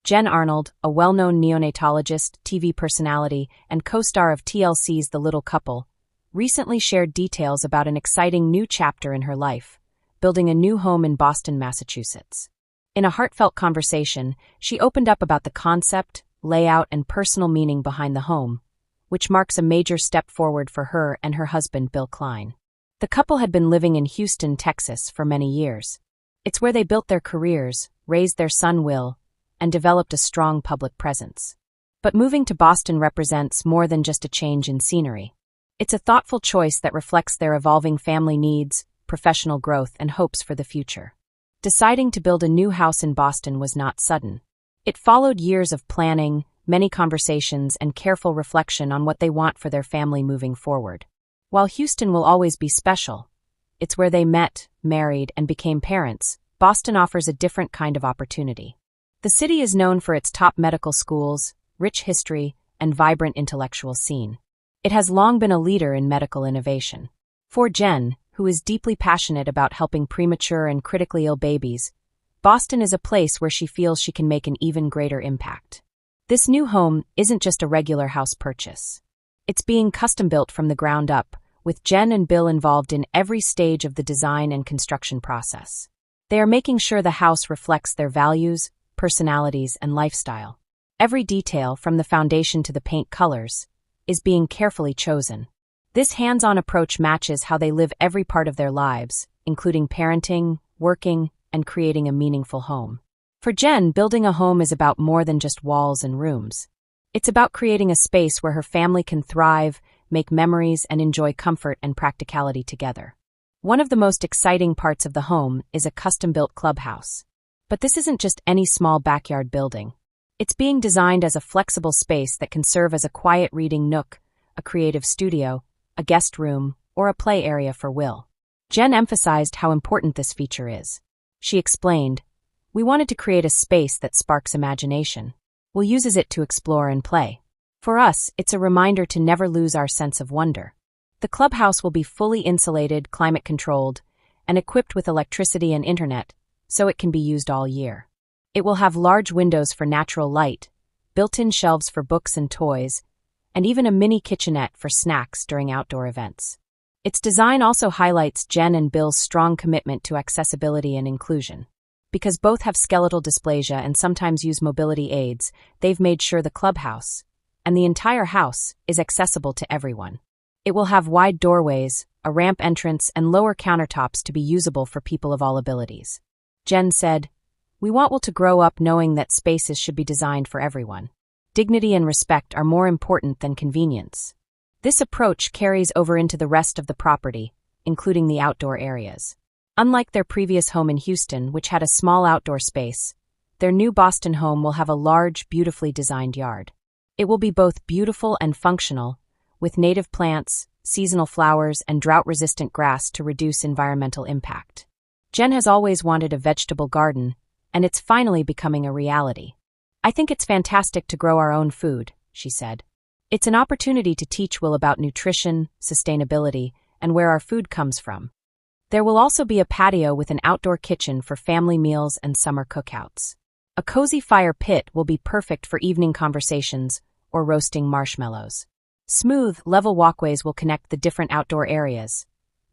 Jen Arnold, a well-known neonatologist, TV personality, and co-star of TLC's The Little Couple, recently shared details about an exciting new chapter in her life, building a new home in Boston, Massachusetts. In a heartfelt conversation, she opened up about the concept, layout, and personal meaning behind the home, which marks a major step forward for her and her husband, Bill Klein. The couple had been living in Houston, Texas, for many years. It's where they built their careers, raised their son Will, and developed a strong public presence. But moving to Boston represents more than just a change in scenery. It's a thoughtful choice that reflects their evolving family needs, professional growth, and hopes for the future. Deciding to build a new house in Boston was not sudden. It followed years of planning, many conversations, and careful reflection on what they want for their family moving forward. While Houston will always be special, it's where they met, married, and became parents. Boston offers a different kind of opportunity. The city is known for its top medical schools, rich history, and vibrant intellectual scene. It has long been a leader in medical innovation. For Jen, who is deeply passionate about helping premature and critically ill babies, Boston is a place where she feels she can make an even greater impact. This new home isn't just a regular house purchase. It's being custom-built from the ground up, with Jen and Bill involved in every stage of the design and construction process. They are making sure the house reflects their values, personalities, and lifestyle. Every detail, from the foundation to the paint colors, is being carefully chosen. This hands-on approach matches how they live every part of their lives, including parenting, working, and creating a meaningful home. For Jen, building a home is about more than just walls and rooms. It's about creating a space where her family can thrive, make memories, and enjoy comfort and practicality together. One of the most exciting parts of the home is a custom-built clubhouse. But this isn't just any small backyard building. It's being designed as a flexible space that can serve as a quiet reading nook, a creative studio, a guest room, or a play area for Will. Jen emphasized how important this feature is. She explained, "We wanted to create a space that sparks imagination. Will uses it to explore and play. For us, it's a reminder to never lose our sense of wonder." The clubhouse will be fully insulated, climate-controlled, and equipped with electricity and internet, so it can be used all year. It will have large windows for natural light, built-in shelves for books and toys, and even a mini kitchenette for snacks during outdoor events. Its design also highlights Jen and Bill's strong commitment to accessibility and inclusion. Because both have skeletal dysplasia and sometimes use mobility aids, they've made sure the clubhouse, and the entire house, is accessible to everyone. It will have wide doorways, a ramp entrance, and lower countertops to be usable for people of all abilities. Jen said, "We want Will to grow up knowing that spaces should be designed for everyone. Dignity and respect are more important than convenience." This approach carries over into the rest of the property, including the outdoor areas. Unlike their previous home in Houston, which had a small outdoor space, their new Boston home will have a large, beautifully designed yard. It will be both beautiful and functional, with native plants, seasonal flowers, and drought-resistant grass to reduce environmental impact. Jen has always wanted a vegetable garden, and it's finally becoming a reality. "I think it's fantastic to grow our own food," she said. "It's an opportunity to teach Will about nutrition, sustainability, and where our food comes from." There will also be a patio with an outdoor kitchen for family meals and summer cookouts. A cozy fire pit will be perfect for evening conversations or roasting marshmallows. Smooth, level walkways will connect the different outdoor areas,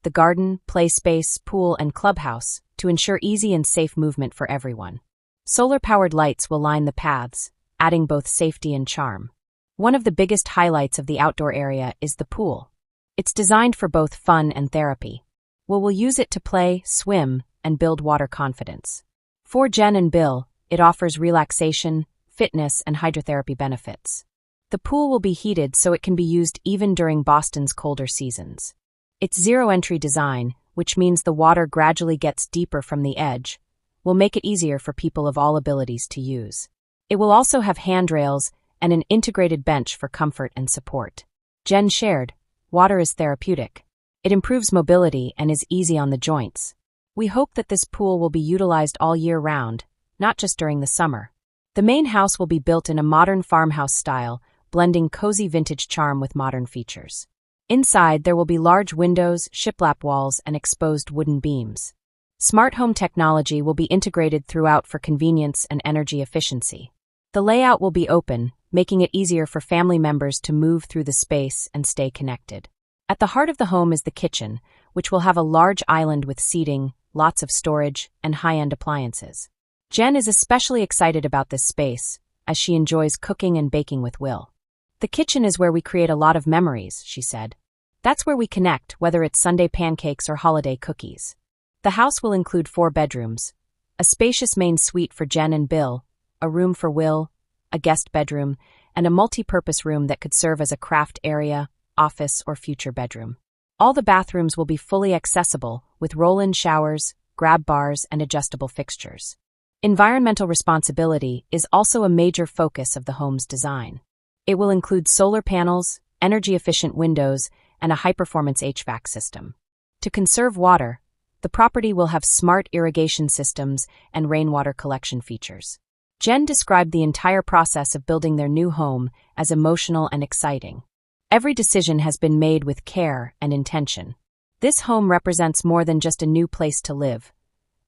the garden, play space, pool, and clubhouse, to ensure easy and safe movement for everyone. Solar-powered lights will line the paths, adding both safety and charm. One of the biggest highlights of the outdoor area is the pool. It's designed for both fun and therapy. Will use it to play, swim, and build water confidence. For Jen and Bill, it offers relaxation, fitness, and hydrotherapy benefits. The pool will be heated so it can be used even during Boston's colder seasons. Its zero-entry design, which means the water gradually gets deeper from the edge, will make it easier for people of all abilities to use. It will also have handrails and an integrated bench for comfort and support. Jen shared, "Water is therapeutic. It improves mobility and is easy on the joints. We hope that this pool will be utilized all year round, not just during the summer." The main house will be built in a modern farmhouse style, blending cozy vintage charm with modern features. Inside, there will be large windows, shiplap walls, and exposed wooden beams. Smart home technology will be integrated throughout for convenience and energy efficiency. The layout will be open, making it easier for family members to move through the space and stay connected. At the heart of the home is the kitchen, which will have a large island with seating, lots of storage, and high-end appliances. Jen is especially excited about this space, as she enjoys cooking and baking with Will. The kitchen is where we create a lot of memories, she said. That's where we connect, whether it's Sunday pancakes or holiday cookies. The house will include 4 bedrooms, a spacious main suite for Jen and Bill, a room for Will, a guest bedroom, and a multi-purpose room that could serve as a craft area, office, or future bedroom. All the bathrooms will be fully accessible, with roll-in showers, grab bars, and adjustable fixtures. Environmental responsibility is also a major focus of the home's design. It will include solar panels, energy-efficient windows, and a high-performance HVAC system. To conserve water, the property will have smart irrigation systems and rainwater collection features. Jen described the entire process of building their new home as emotional and exciting. Every decision has been made with care and intention. This home represents more than just a new place to live.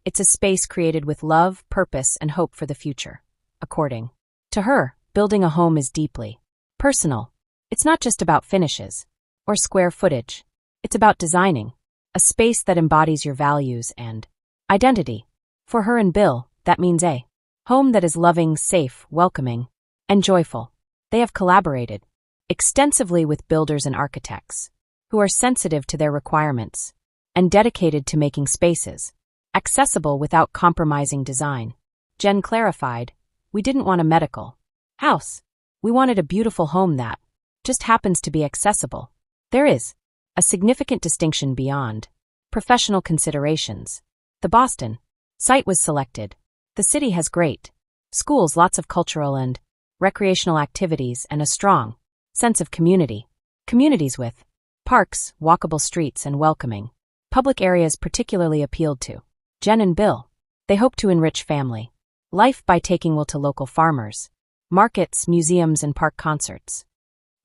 It's a space created with love, purpose, and hope for the future. According to her, building a home is deeply personal. It's not just about finishes or square footage. It's about designing a space that embodies your values and identity. For her and Bill, that means a home that is loving, safe, welcoming, and joyful. They have collaborated extensively with builders and architects who are sensitive to their requirements and dedicated to making spaces accessible without compromising design. Jen clarified, "We didn't want a medical house. We wanted a beautiful home that just happens to be accessible." There is a significant distinction beyond professional considerations. The Boston site was selected. The city has great schools, lots of cultural and recreational activities, and a strong sense of community. Communities with parks, walkable streets, and welcoming public areas particularly appealed to Jen and Bill. They hope to enrich family life by taking Will to local farmers, markets, museums, and park concerts.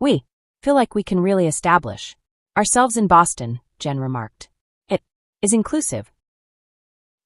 "We feel like we can really establish ourselves in Boston," Jen remarked. "It is inclusive.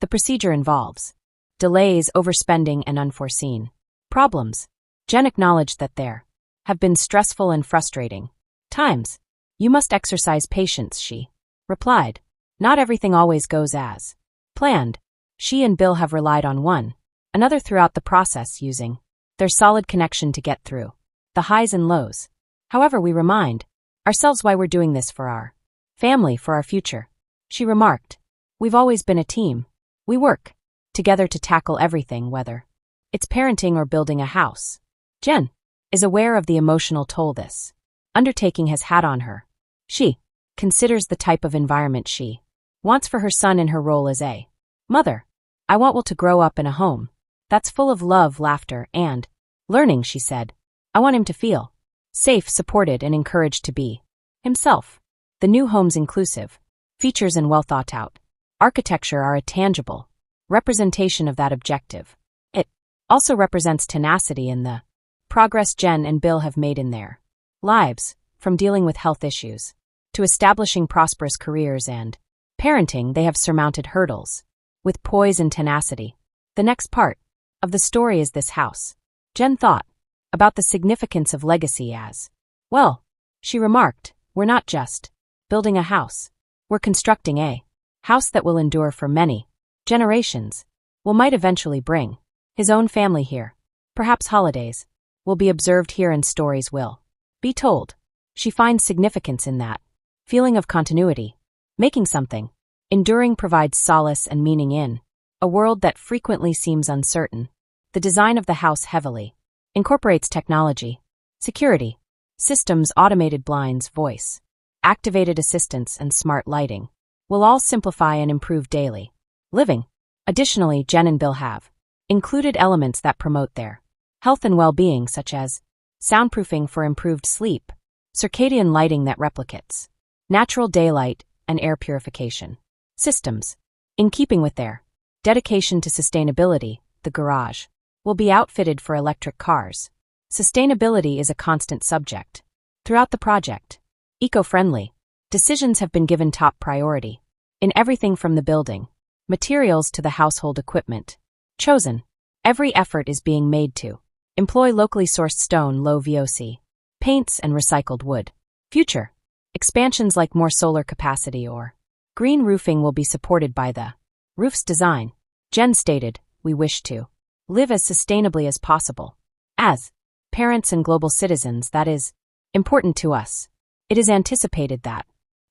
The procedure involves delays, overspending, and unforeseen problems." Jen acknowledged that there have been stressful and frustrating times. "You must exercise patience," she replied. "Not everything always goes as planned." She and Bill have relied on one another throughout the process, using their solid connection to get through the highs and lows. "However, we remind ourselves why we're doing this: for our family, for our future," she remarked. "We've always been a team. We work together to tackle everything, whether it's parenting or building a house." Jen is aware of the emotional toll this undertaking has had on her. She considers the type of environment she wants for her son in her role as a mother. "I want Will to grow up in a home that's full of love, laughter, and learning," she said. "I want him to feel safe, supported, and encouraged to be himself." The new home's inclusive features and well thought out architecture are a tangible representation of that objective. It also represents tenacity in the progress Jen and Bill have made in their lives, from dealing with health issues to establishing prosperous careers and parenting. They have surmounted hurdles with poise and tenacity. The next part of the story is this house. Jen thought about the significance of legacy as well. She remarked, "We're not just building a house. We're constructing a house that will endure for many generations. Will might eventually bring his own family here. Perhaps holidays will be observed here and stories will be told." She finds significance in that feeling of continuity. Making something enduring provides solace and meaning in a world that frequently seems uncertain. The design of the house heavily incorporates technology, security systems, automated blinds, voice activated assistants, and smart lighting will all simplify and improve daily living. Additionally, Jen and Bill have included elements that promote their health and well-being, such as soundproofing for improved sleep, circadian lighting that replicates natural daylight, and air purification systems. In keeping with their dedication to sustainability, the garage will be outfitted for electric cars. Sustainability is a constant subject throughout the project. Eco-friendly decisions have been given top priority in everything from the building materials to the household equipment chosen. Every effort is being made to Employ locally sourced stone, low VOC. Paints and recycled wood. Future. Expansions like more solar capacity or green roofing will be supported by the roof's design. Jen stated, we wish to live as sustainably as possible. As parents and global citizens, that is important to us. It is anticipated that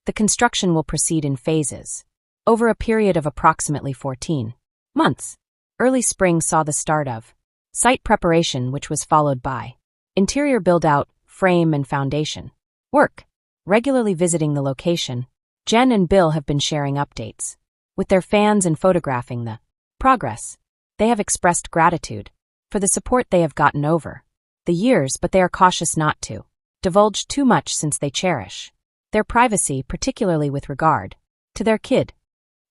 the construction will proceed in phases over a period of approximately 14 months. Early spring saw the start of site preparation, which was followed by interior build-out, frame and foundation work. Regularly visiting the location, Jen and Bill have been sharing updates with their fans and photographing the progress. They have expressed gratitude for the support they have gotten over the years, but they are cautious not to divulge too much since they cherish their privacy, particularly with regard to their kid.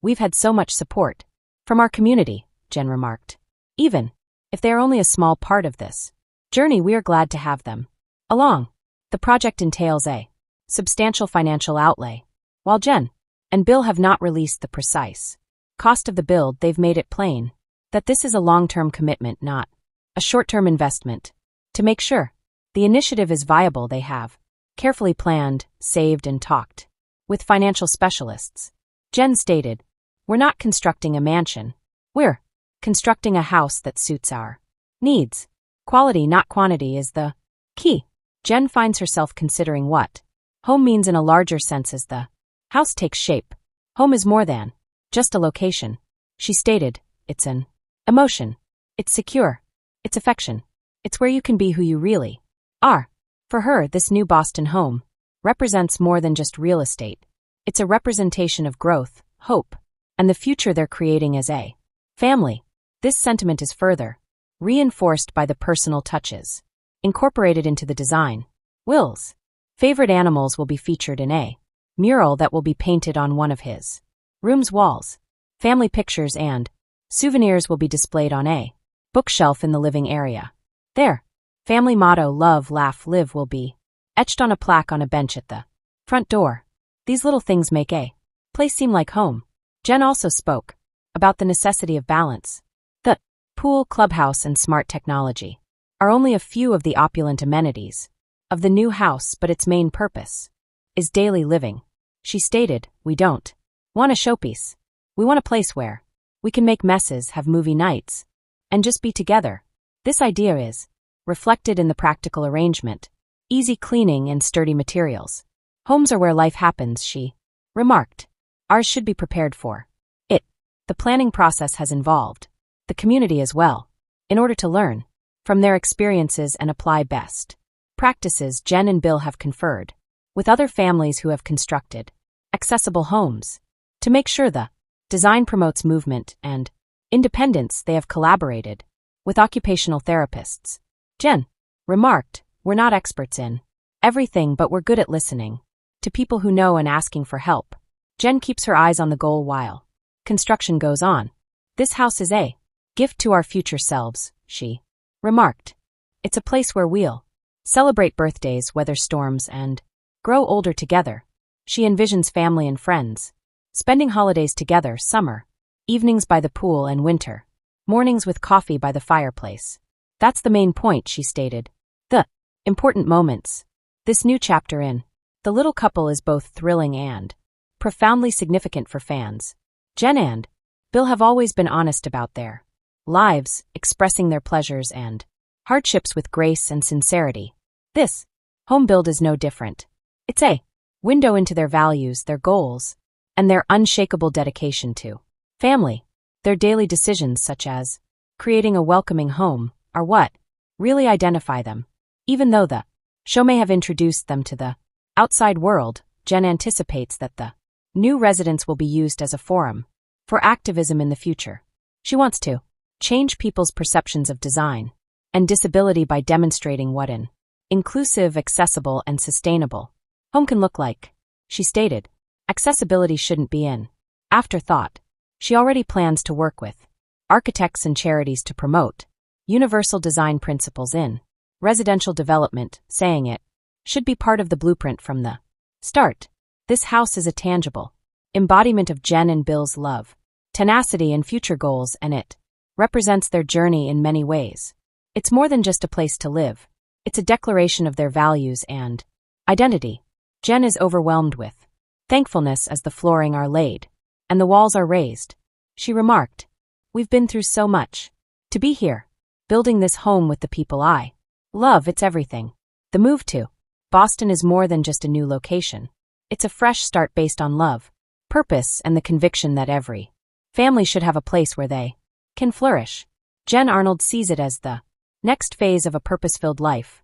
We've had so much support from our community, Jen remarked. Even if they are only a small part of this journey, we are glad to have them along. The project entails a substantial financial outlay. While Jen and Bill have not released the precise cost of the build, they've made it plain that this is a long-term commitment, not a short-term investment. To make sure the initiative is viable, they have carefully planned, saved, and talked with financial specialists. Jen stated, we're not constructing a mansion. We're constructing a house that suits our needs. Quality, not quantity, is the key. Jen finds herself considering what home means in a larger sense as the house takes shape. Home is more than just a location. She stated, it's an emotion. It's secure. It's affection. It's where you can be who you really are. For her, this new Boston home represents more than just real estate. It's a representation of growth, hope, and the future they're creating as a family. This sentiment is further reinforced by the personal touches incorporated into the design. Will's favorite animals will be featured in a mural that will be painted on one of his room's walls. Family pictures and souvenirs will be displayed on a bookshelf in the living area. Their family motto, love, laugh, live, will be etched on a plaque on a bench at the front door. These little things make a place seem like home. Jen also spoke about the necessity of balance. The pool, clubhouse, and smart technology are only a few of the opulent amenities of the new house, but its main purpose is daily living. She stated, we don't want a showpiece. We want a place where we can make messes, have movie nights, and just be together. This idea is reflected in the practical arrangement, easy cleaning, and sturdy materials. Homes are where life happens, she remarked. Ours should be prepared for it. The planning process has involved the community as well, in order to learn from their experiences and apply best practices. Jen and Bill have conferred with other families who have constructed accessible homes. To make sure the design promotes movement and independence, they have collaborated with occupational therapists. Jen remarked, we're not experts in everything, but we're good at listening to people who know and asking for help. Jen keeps her eyes on the goal while construction goes on. This house is a gift to our future selves, she remarked. It's a place where we'll celebrate birthdays, weather storms, and grow older together. She envisions family and friends spending holidays together, summer evenings by the pool and winter mornings with coffee by the fireplace. That's the main point, she stated. The important moments. This new chapter in The Little Couple is both thrilling and profoundly significant for fans. Jen and Bill have always been honest about their lives, expressing their pleasures and hardships with grace and sincerity. This home build is no different. It's a window into their values, their goals, and their unshakable dedication to family. Their daily decisions, such as creating a welcoming home, are what really identify them. Even though the show may have introduced them to the outside world, Jen anticipates that the new residence will be used as a forum for activism in the future. She wants to change people's perceptions of design and disability by demonstrating what an inclusive, accessible, and sustainable home can look like. She stated, accessibility shouldn't be an afterthought. She already plans to work with architects and charities to promote universal design principles in residential development, saying it should be part of the blueprint from the start. This house is a tangible embodiment of Jen and Bill's love, tenacity, and future goals, and it represents their journey in many ways. It's more than just a place to live. It's a declaration of their values and identity. Jen is overwhelmed with thankfulness as the flooring are laid and the walls are raised. She remarked, "We've been through so much. To be here, building this home with the people I love, it's everything." The move to Boston is more than just a new location. It's a fresh start based on love, purpose, and the conviction that every family should have a place where they can flourish. Jen Arnold sees it as the next phase of a purpose-filled life,